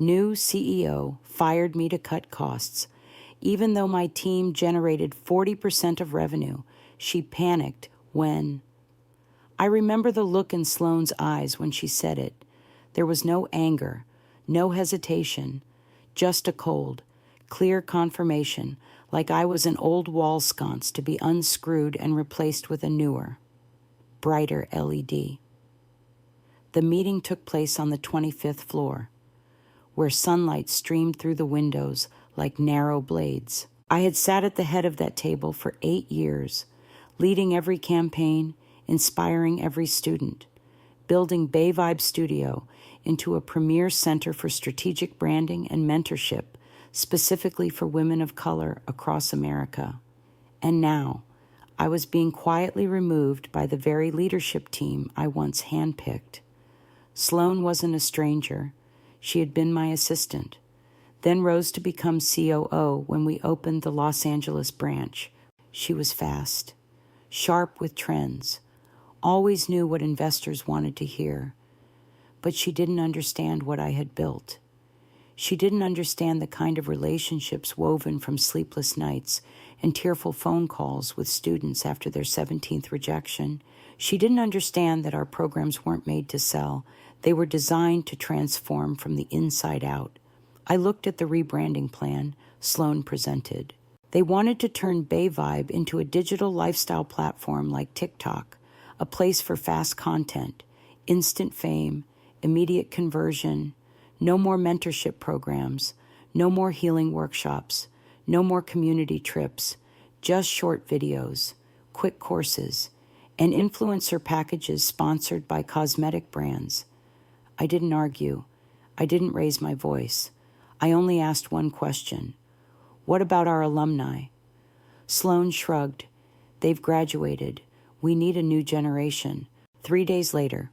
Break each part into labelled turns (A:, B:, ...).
A: New CEO fired me to cut costs. Even though my team generated 40% of revenue, she panicked when... I remember the look in Sloane's eyes when she said it. There was no anger, no hesitation, just a cold, clear confirmation, like I was an old wall sconce to be unscrewed and replaced with a newer, brighter LED. The meeting took place on the 25th floor, where sunlight streamed through the windows like narrow blades. I had sat at the head of that table for 8 years, leading every campaign, inspiring every student, building BeyVibe Studio into a premier center for strategic branding and mentorship, specifically for women of color across America. And now, I was being quietly removed by the very leadership team I once handpicked. Sloane wasn't a stranger. She had been my assistant, then rose to become COO when we opened the Los Angeles branch. She was fast, sharp with trends, always knew what investors wanted to hear, but she didn't understand what I had built. She didn't understand the kind of relationships woven from sleepless nights and tearful phone calls with students after their 17th rejection. She didn't understand that our programs weren't made to sell. They were designed to transform from the inside out. I looked at the rebranding plan Sloane presented. They wanted to turn BeyVibe into a digital lifestyle platform like TikTok, a place for fast content, instant fame, immediate conversion, no more mentorship programs, no more healing workshops, no more community trips, just short videos, quick courses, and influencer packages sponsored by cosmetic brands. I didn't argue. I didn't raise my voice. I only asked one question. What about our alumni? Sloane shrugged. They've graduated. We need a new generation. 3 days later,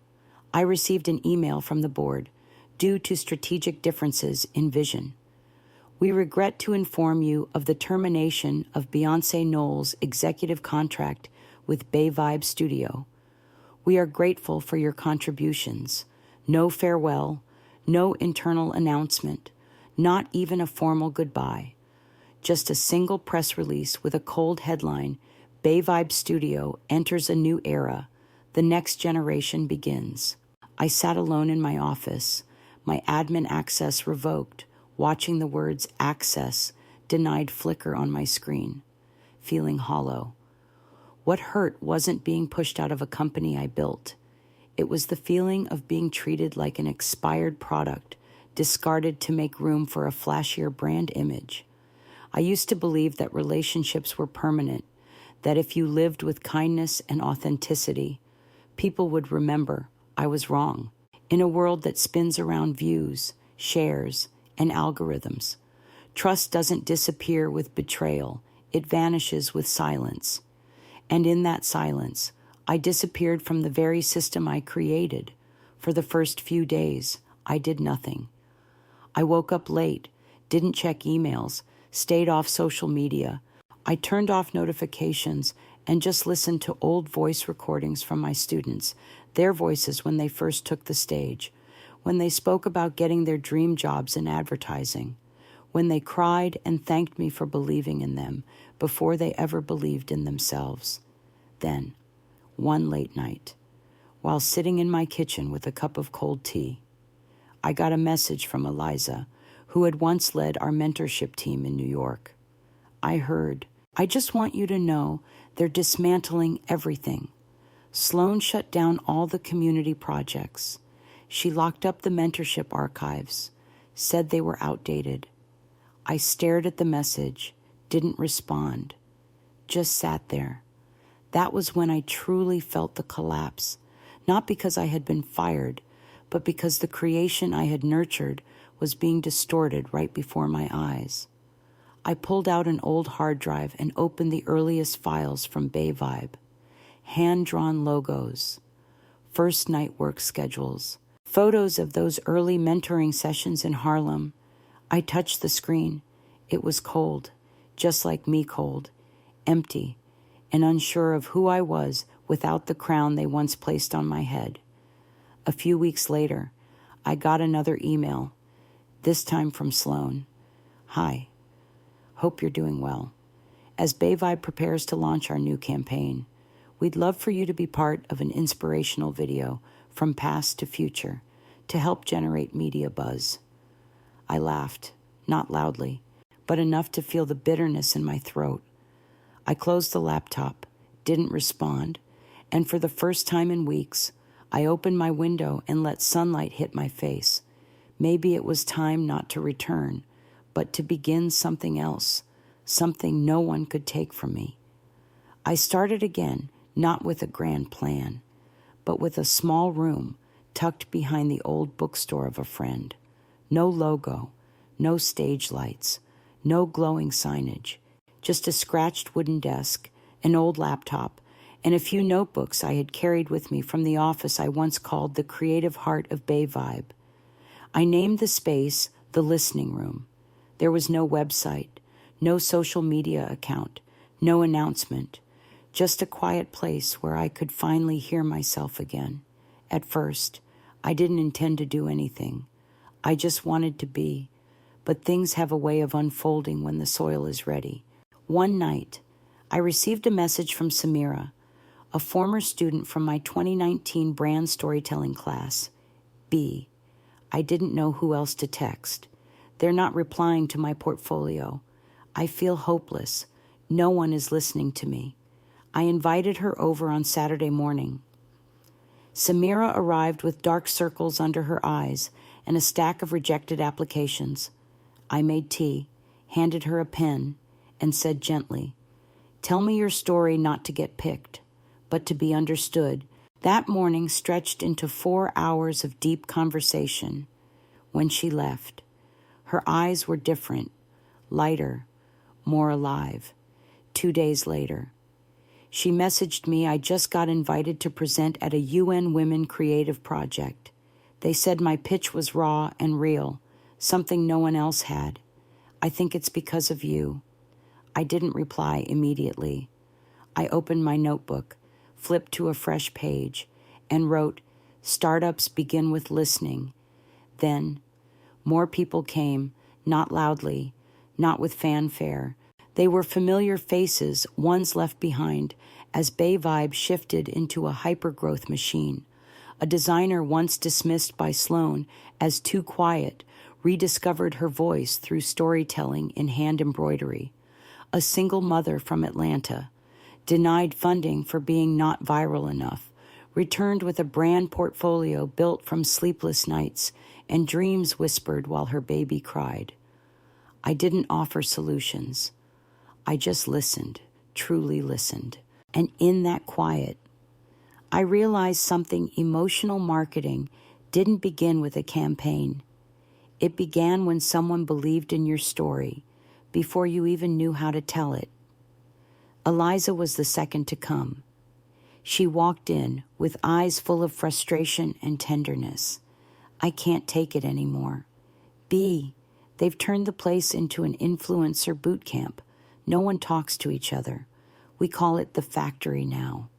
A: I received an email from the board due to strategic differences in vision. We regret to inform you of the termination of Beyoncé Knowles' executive contract with BeyVibe Studio. We are grateful for your contributions. No farewell, no internal announcement, not even a formal goodbye. Just a single press release with a cold headline, BeyVibe Studio enters a new era. The next generation begins. I sat alone in my office, my admin access revoked, watching the words access denied flicker on my screen, feeling hollow. What hurt wasn't being pushed out of a company I built. It was the feeling of being treated like an expired product, discarded to make room for a flashier brand image. I used to believe that relationships were permanent, that if you lived with kindness and authenticity, people would remember. I was wrong. In a world that spins around views, shares, and algorithms, trust doesn't disappear with betrayal. It vanishes with silence. And in that silence, I disappeared from the very system I created. For the first few days, I did nothing. I woke up late, didn't check emails, stayed off social media. I turned off notifications and just listened to old voice recordings from my students, their voices when they first took the stage, when they spoke about getting their dream jobs in advertising, when they cried and thanked me for believing in them before they ever believed in themselves. Then, one late night, while sitting in my kitchen with a cup of cold tea, I got a message from Eliza, who had once led our mentorship team in New York. I heard, I just want you to know they're dismantling everything. Sloane shut down all the community projects. She locked up the mentorship archives, said they were outdated. I stared at the message, didn't respond, just sat there. That was when I truly felt the collapse, not because I had been fired, but because the creation I had nurtured was being distorted right before my eyes. I pulled out an old hard drive and opened the earliest files from BeyVibe. Hand-drawn logos, first night work schedules, photos of those early mentoring sessions in Harlem. I touched the screen. It was cold, just like me cold, empty, and unsure of who I was without the crown they once placed on my head. A few weeks later, I got another email. this time from Sloan. Hi. Hope you're doing well. As BeyVibe prepares to launch our new campaign, we'd love for you to be part of an inspirational video from past to future to help generate media buzz. I laughed, not loudly, but enough to feel the bitterness in my throat. I closed the laptop, didn't respond, and for the first time in weeks, I opened my window and let sunlight hit my face. Maybe it was time not to return, but to begin something else, something no one could take from me. I started again, not with a grand plan, but with a small room tucked behind the old bookstore of a friend. No logo, no stage lights, no glowing signage, just a scratched wooden desk, an old laptop, and a few notebooks I had carried with me from the office I once called the creative heart of BeyVibe. I named the space the listening room. There was no website, no social media account, no announcement, just a quiet place where I could finally hear myself again. At first, I didn't intend to do anything. I just wanted to be, but things have a way of unfolding when the soil is ready. One night, I received a message from Samira, a former student from my 2019 brand storytelling class. B. I didn't know who else to text. They're not replying to my portfolio. I feel hopeless. No one is listening to me. I invited her over on Saturday morning. Samira arrived with dark circles under her eyes and a stack of rejected applications. I made tea, handed her a pen, and said gently, "Tell me your story not to get picked, but to be understood." That morning stretched into 4 hours of deep conversation. When she left, her eyes were different, lighter, more alive. 2 days later, she messaged me I just got invited to present at a UN Women Creative Project. They said my pitch was raw and real, something no one else had. I think it's because of you. I didn't reply immediately. I opened my notebook, flipped to a fresh page, and wrote, "Startups begin with listening." Then, more people came, not loudly, not with fanfare. They were familiar faces, ones left behind, as BeyVibe shifted into a hypergrowth machine. A designer once dismissed by Sloan as too quiet rediscovered her voice through storytelling in hand embroidery. A single mother from Atlanta, denied funding for being not viral enough, returned with a brand portfolio built from sleepless nights and dreams whispered while her baby cried. I didn't offer solutions. I just listened, truly listened. And in that quiet, I realized something. Emotional marketing didn't begin with a campaign. It began when someone believed in your story before you even knew how to tell it. Eliza was the second to come. She walked in with eyes full of frustration and tenderness. "I can't take it anymore. B, they've turned the place into an influencer boot camp. No one talks to each other. We call it the factory now."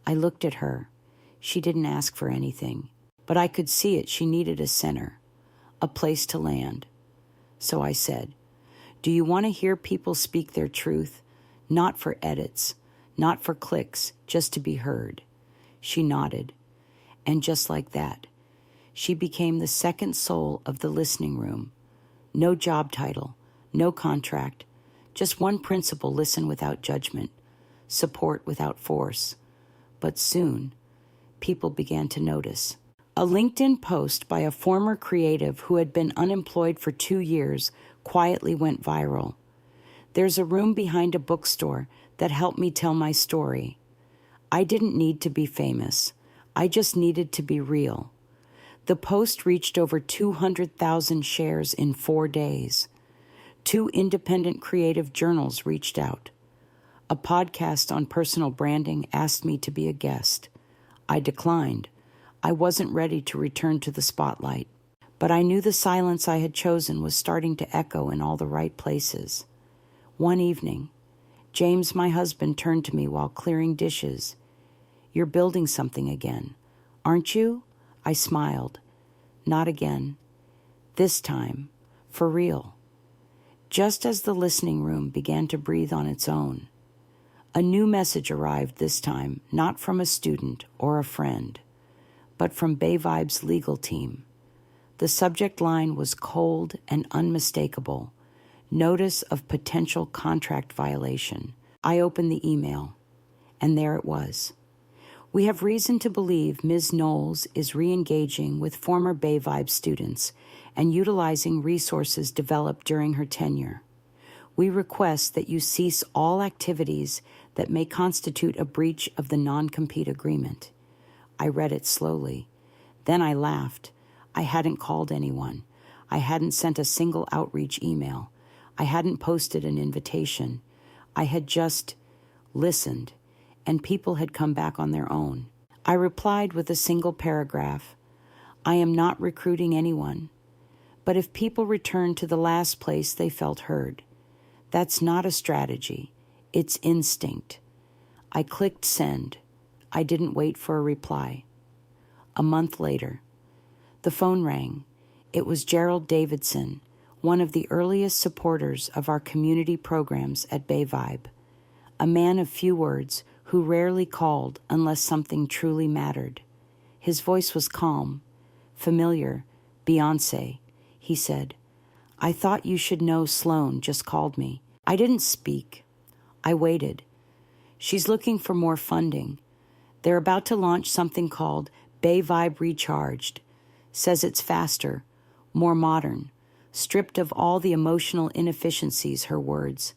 A: I looked at her. She didn't ask for anything, but I could see it. She needed a center, a place to land. So I said, "Do you want to hear people speak their truth? Not for edits, not for clicks, just to be heard." She nodded. And just like that, she became the second soul of the listening room. No job title, no contract, just one principle: listen without judgment, support without force. But soon, people began to notice. A LinkedIn post by a former creative who had been unemployed for 2 years quietly went viral. "There's a room behind a bookstore that helped me tell my story. I didn't need to be famous. I just needed to be real." The post reached over 200,000 shares in 4 days. 2 independent creative journals reached out. A podcast on personal branding asked me to be a guest. I declined. I wasn't ready to return to the spotlight. But I knew the silence I had chosen was starting to echo in all the right places. One evening, James, my husband, turned to me while clearing dishes. "You're building something again, aren't you?" I smiled. "Not again." This time, for real. Just as the listening room began to breathe on its own, a new message arrived this time, not from a student or a friend, but from BeyVibe's legal team. The subject line was cold and unmistakable. Notice of potential contract violation. I opened the email, and there it was. We have reason to believe Ms. Knowles is re-engaging with former BeyVibe students and utilizing resources developed during her tenure. We request that you cease all activities that may constitute a breach of the non-compete agreement. I read it slowly. Then I laughed. I hadn't called anyone. I hadn't sent a single outreach email. I hadn't posted an invitation. I had just listened, and people had come back on their own. I replied with a single paragraph. I am not recruiting anyone, but if people return to the last place they felt heard, that's not a strategy. It's instinct. I clicked send. I didn't wait for a reply. A month later, the phone rang. It was Gerald Davidson, one of the earliest supporters of our community programs at BeyVibe, a man of few words who rarely called unless something truly mattered. His voice was calm, familiar. Beyoncé, he said. I thought you should know Sloan just called me. I didn't speak. I waited. She's looking for more funding. They're about to launch something called BeyVibe Recharged. Says it's faster, more modern, stripped of all the emotional inefficiencies, her words,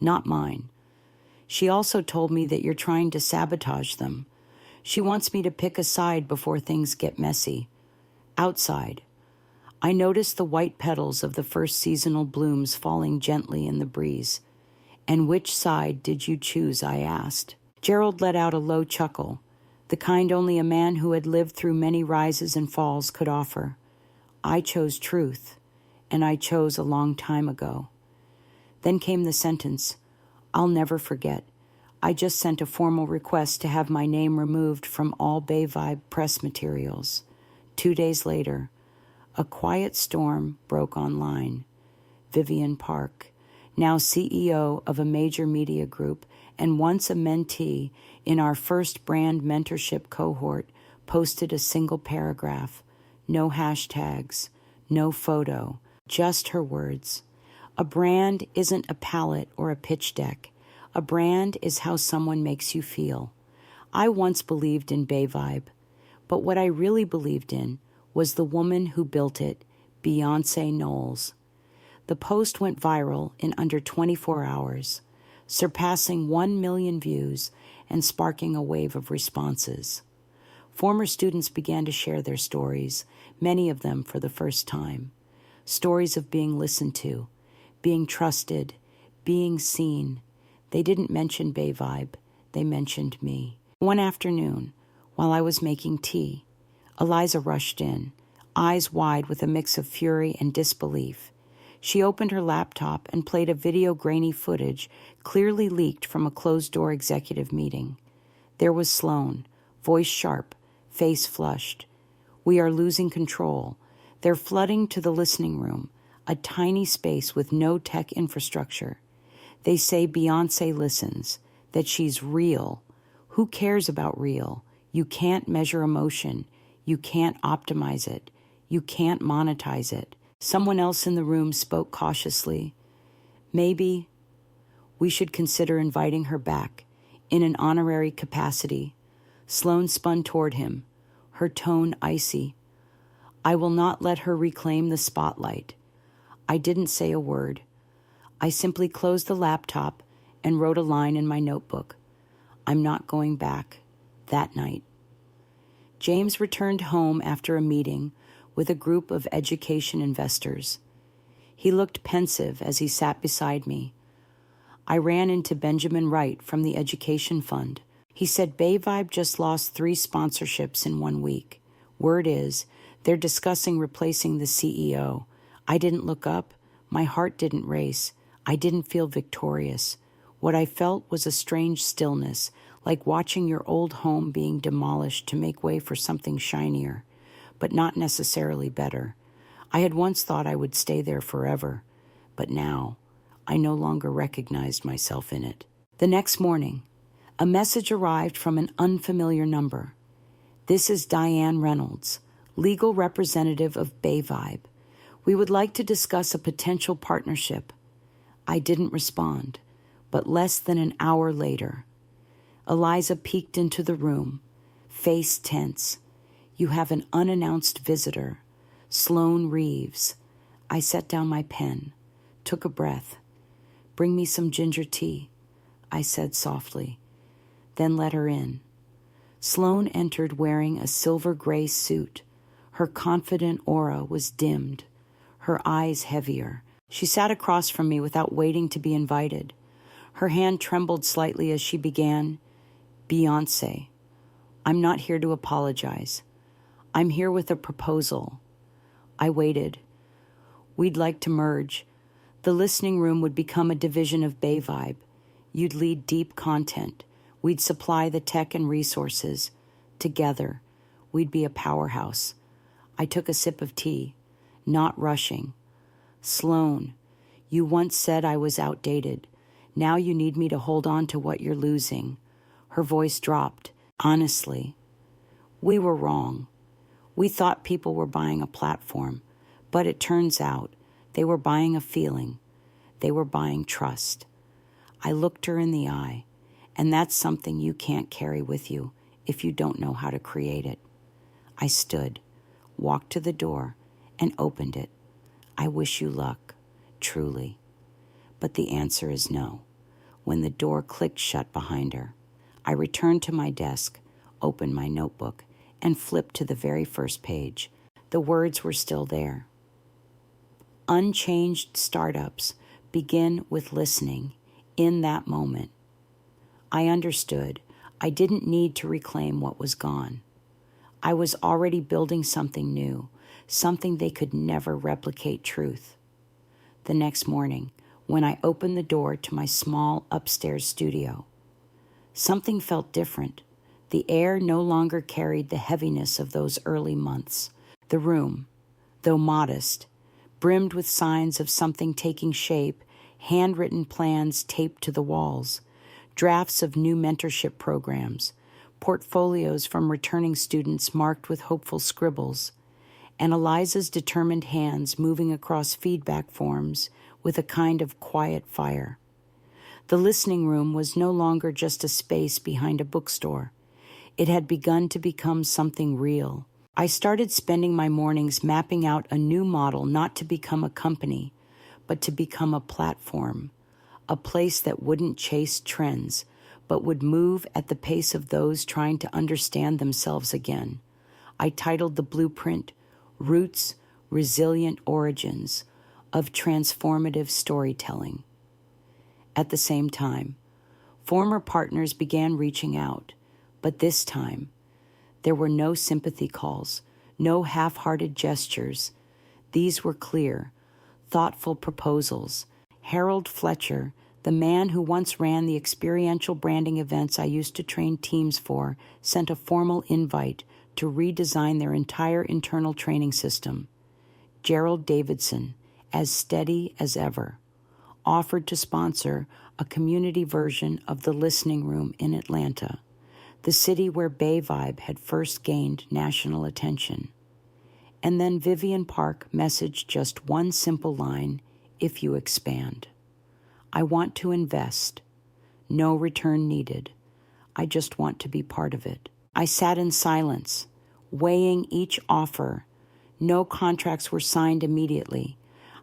A: not mine. She also told me that you're trying to sabotage them. She wants me to pick a side before things get messy. Outside, I noticed the white petals of the first seasonal blooms falling gently in the breeze. And which side did you choose, I asked. Gerald let out a low chuckle, the kind only a man who had lived through many rises and falls could offer. I chose truth, and I chose a long time ago. Then came the sentence, I'll never forget. I just sent a formal request to have my name removed from all BeyVibe press materials. 2 days later, a quiet storm broke online. Vivian Park, now CEO of a major media group and once a mentee in our first brand mentorship cohort, posted a single paragraph. No hashtags, no photo, just her words. A brand isn't a palette or a pitch deck. A brand is how someone makes you feel. I once believed in BeyVibe, but what I really believed in was the woman who built it, Beyoncé Knowles. The post went viral in under 24 hours, surpassing 1 million views and sparking a wave of responses. Former students began to share their stories, many of them for the first time. Stories of being listened to, being trusted, being seen. They didn't mention BeyVibe, they mentioned me. One afternoon, while I was making tea, Eliza rushed in, eyes wide with a mix of fury and disbelief. She opened her laptop and played a video grainy footage clearly leaked from a closed-door executive meeting. There was Sloan, voice sharp, face flushed. We are losing control. They're flooding to the listening room, a tiny space with no tech infrastructure. They say Beyoncé listens, that she's real. Who cares about real? You can't measure emotion. You can't optimize it. You can't monetize it. Someone else in the room spoke cautiously. Maybe we should consider inviting her back in an honorary capacity. Sloan spun toward him, her tone icy. I will not let her reclaim the spotlight. I didn't say a word. I simply closed the laptop and wrote a line in my notebook. I'm not going back that night. James returned home after a meeting with a group of education investors. He looked pensive as he sat beside me. I ran into Benjamin Wright from the Education Fund. He said BeyVibe just lost 3 sponsorships in 1 week. Word is, they're discussing replacing the CEO. I didn't look up. My heart didn't race. I didn't feel victorious. What I felt was a strange stillness, like watching your old home being demolished to make way for something shinier, but not necessarily better. I had once thought I would stay there forever, but now I no longer recognized myself in it. The next morning, a message arrived from an unfamiliar number. "This is Diane Reynolds, legal representative of BeyVibe. We would like to discuss a potential partnership." I didn't respond, but less than an hour later, Eliza peeked into the room, face tense. "You have an unannounced visitor, Sloane Reeves." I set down my pen, took a breath. "Bring me some ginger tea," I said softly, then let her in. Sloane entered wearing a silver-gray suit. Her confident aura was dimmed, her eyes heavier. She sat across from me without waiting to be invited. Her hand trembled slightly as she began, "Beyoncé, I'm not here to apologize. I'm here with a proposal." I waited. "We'd like to merge. The listening room would become a division of BeyVibe. You'd lead deep content. We'd supply the tech and resources. Together, we'd be a powerhouse." I took a sip of tea, not rushing. "Sloane, you once said I was outdated. Now you need me to hold on to what you're losing." Her voice dropped. "Honestly, we were wrong. We thought people were buying a platform, but it turns out they were buying a feeling. They were buying trust." I looked her in the eye, and that's something you can't carry with you if you don't know how to create it. I stood, walked to the door, and opened it. "I wish you luck, truly." But the answer is no. When the door clicked shut behind her, I returned to my desk, opened my notebook, and flipped to the very first page. The words were still there. "Unchanged startups begin with listening in that moment." I understood. I didn't need to reclaim what was gone. I was already building something new, something they could never replicate truth. The next morning, when I opened the door to my small upstairs studio, something felt different. The air no longer carried the heaviness of those early months. The room, though modest, brimmed with signs of something taking shape, handwritten plans taped to the walls, drafts of new mentorship programs, portfolios from returning students marked with hopeful scribbles, and Eliza's determined hands moving across feedback forms with a kind of quiet fire. The listening room was no longer just a space behind a bookstore. It had begun to become something real. I started spending my mornings mapping out a new model, not to become a company, but to become a platform, a place that wouldn't chase trends, but would move at the pace of those trying to understand themselves again. I titled the blueprint, "Roots, Resilient Origins of Transformative Storytelling." At the same time, former partners began reaching out, but this time, there were no sympathy calls, no half-hearted gestures. These were clear, thoughtful proposals. Harold Fletcher, the man who once ran the experiential branding events I used to train teams for, sent a formal invite to redesign their entire internal training system. Gerald Davidson, as steady as ever, offered to sponsor a community version of the listening room in Atlanta, the city where BeyVibe had first gained national attention. And then Vivian Park messaged just one simple line, "If you expand. I want to invest. No return needed. I just want to be part of it." I sat in silence, weighing each offer. No contracts were signed immediately.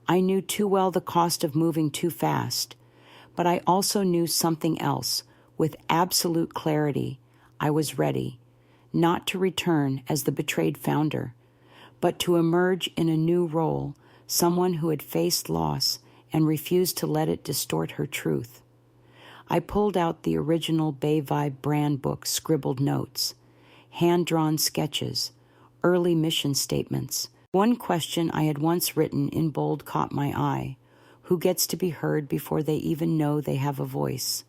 A: I knew too well the cost of moving too fast, but I also knew something else. With absolute clarity, I was ready, not to return as the betrayed founder, but to emerge in a new role, someone who had faced loss and refused to let it distort her truth. I pulled out the original BeyVibe brand book, scribbled notes, hand-drawn sketches, early mission statements. One question I had once written in bold caught my eye: who gets to be heard before they even know they have a voice?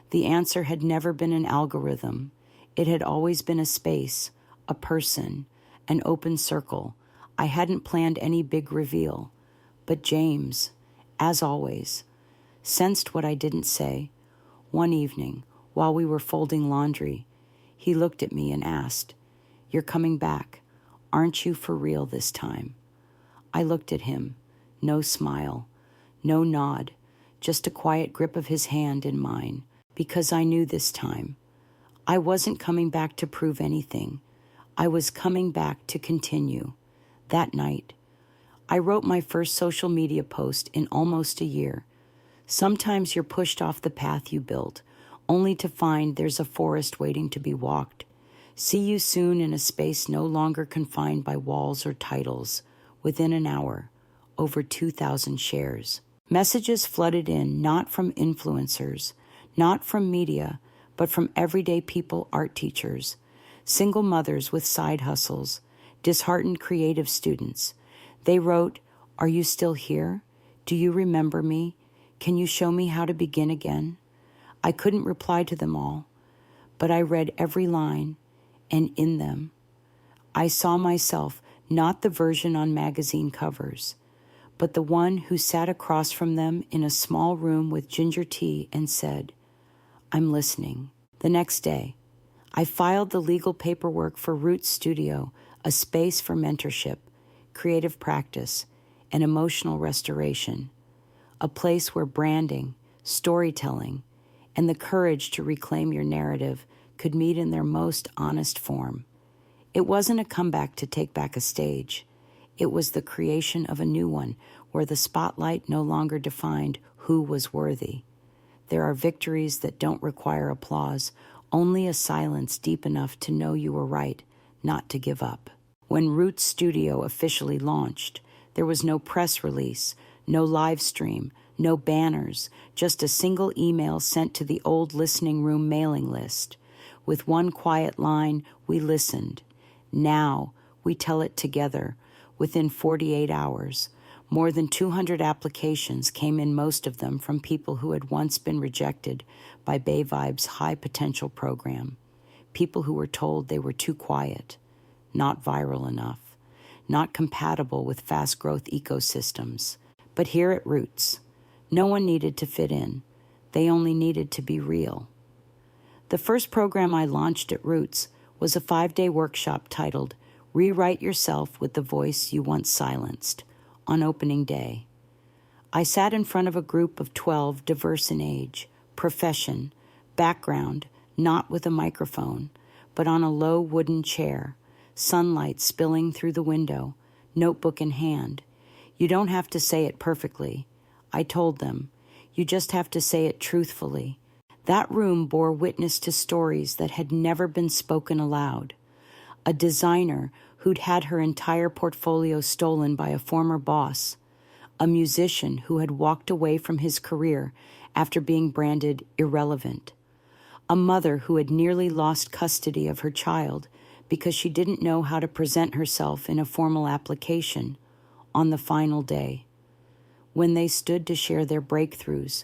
A: The answer had never been an algorithm. It had always been a space, a person, an open circle. I hadn't planned any big reveal, but James, as always, sensed what I didn't say. One evening, while we were folding laundry, he looked at me and asked, "You're coming back. Aren't you for real this time?" I looked at him. No smile, no nod, just a quiet grip of his hand in mine, because I knew this time. I wasn't coming back to prove anything. I was coming back to continue. That night, I wrote my first social media post in almost a year. Sometimes you're pushed off the path you built, only to find there's a forest waiting to be walked. See you soon in a space no longer confined by walls or titles. Within an hour, over 2,000 shares. Messages flooded in, not from influencers, not from media, but from everyday people, art teachers, single mothers with side hustles, disheartened creative students. They wrote, "Are you still here? Do you remember me? Can you show me how to begin again?" I couldn't reply to them all, but I read every line, and in them, I saw myself, not the version on magazine covers, but the one who sat across from them in a small room with ginger tea and said, "I'm listening." The next day, I filed the legal paperwork for Roots Studio, a space for mentorship, creative practice, and emotional restoration, a place where branding, storytelling, and the courage to reclaim your narrative could meet in their most honest form. It wasn't a comeback to take back a stage. It was the creation of a new one where the spotlight no longer defined who was worthy. There are victories that don't require applause, only a silence deep enough to know you were right, not to give up. When Roots Studio officially launched, there was no press release, no live stream, no banners, just a single email sent to the old listening room mailing list. With one quiet line, we listened. Now, we tell it together. Within 48 hours, more than 200 applications came in, most of them from people who had once been rejected by BeyVibe's high-potential program. People who were told they were too quiet, not viral enough, not compatible with fast-growth ecosystems. But here at Roots, no one needed to fit in. They only needed to be real. The first program I launched at Roots was a 5-day workshop titled "Rewrite Yourself with the Voice You Once Silenced" on opening day. I sat in front of a group of 12 diverse in age, profession, background, not with a microphone, but on a low wooden chair, sunlight spilling through the window, notebook in hand. You don't have to say it perfectly, I told them. You just have to say it truthfully. That room bore witness to stories that had never been spoken aloud. A designer who'd had her entire portfolio stolen by a former boss. A musician who had walked away from his career after being branded irrelevant. A mother who had nearly lost custody of her child because she didn't know how to present herself in a formal application on the final day. When they stood to share their breakthroughs,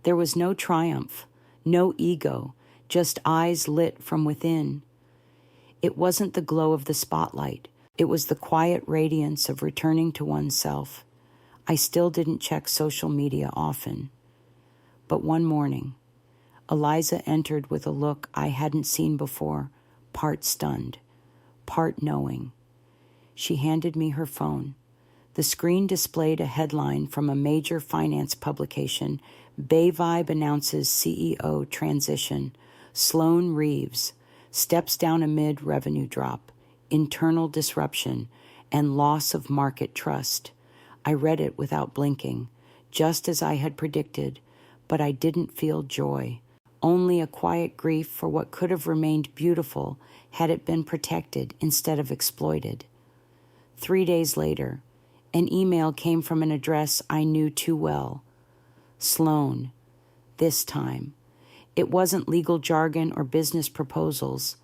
A: there was no triumph, no ego, just eyes lit from within. It wasn't the glow of the spotlight. It was the quiet radiance of returning to oneself. I still didn't check social media often. But one morning, Eliza entered with a look I hadn't seen before, part stunned, part knowing. She handed me her phone. The screen displayed a headline from a major finance publication. BeyVibe announces CEO transition. Sloan Reeves steps down amid revenue drop, internal disruption, and loss of market trust. I read it without blinking, just as I had predicted, but I didn't feel joy, only a quiet grief for what could have remained beautiful had it been protected instead of exploited. 3 days later, an email came from an address I knew too well. Sloan, this time. It wasn't legal jargon or business proposals,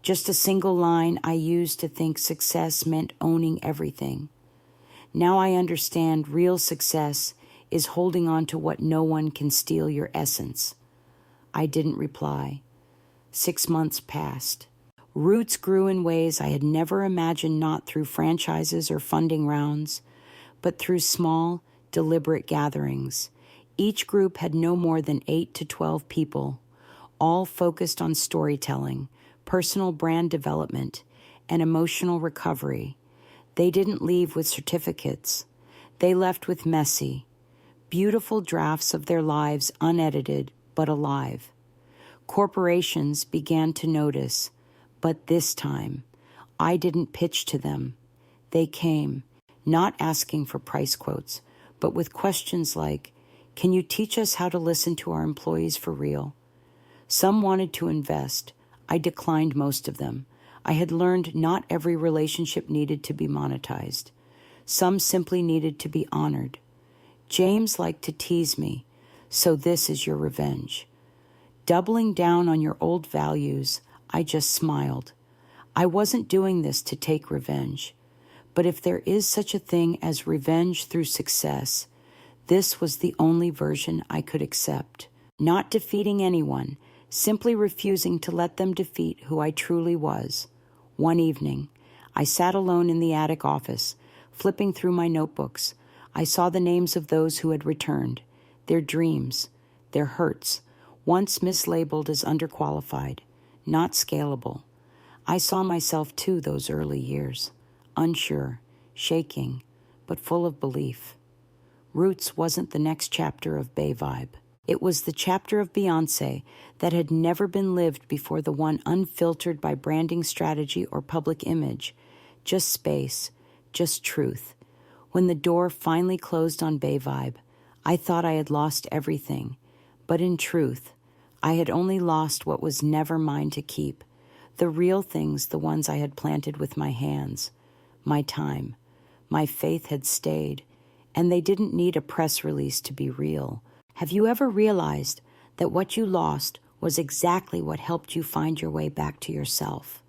A: just a single line I used to think success meant owning everything. Now I understand real success is holding on to what no one can steal your essence. I didn't reply. 6 months passed. Roots grew in ways I had never imagined, not through franchises or funding rounds, but through small, deliberate gatherings. Each group had no more than 8 to 12 people, all focused on storytelling, personal brand development, and emotional recovery. They didn't leave with certificates. They left with messy, beautiful drafts of their lives, unedited but alive. Corporations began to notice, but this time, I didn't pitch to them. They came, not asking for price quotes, but with questions like, "Can you teach us how to listen to our employees for real?" Some wanted to invest. I declined most of them. I had learned not every relationship needed to be monetized. Some simply needed to be honored. James liked to tease me, "So this is your revenge." Doubling down on your old values, I just smiled. I wasn't doing this to take revenge. But if there is such a thing as revenge through success, this was the only version I could accept. Not defeating anyone, simply refusing to let them defeat who I truly was. One evening, I sat alone in the attic office, flipping through my notebooks. I saw the names of those who had returned, their dreams, their hurts, once mislabeled as underqualified, not scalable. I saw myself too those early years, unsure, shaking, but full of belief. Roots wasn't the next chapter of BeyVibe. It was the chapter of Beyoncé that had never been lived before, the one unfiltered by branding strategy or public image. Just space, just truth. When the door finally closed on BeyVibe, I thought I had lost everything. But in truth, I had only lost what was never mine to keep. The real things, the ones I had planted with my hands. My time. My faith had stayed. And they didn't need a press release to be real. Have you ever realized that what you lost was exactly what helped you find your way back to yourself?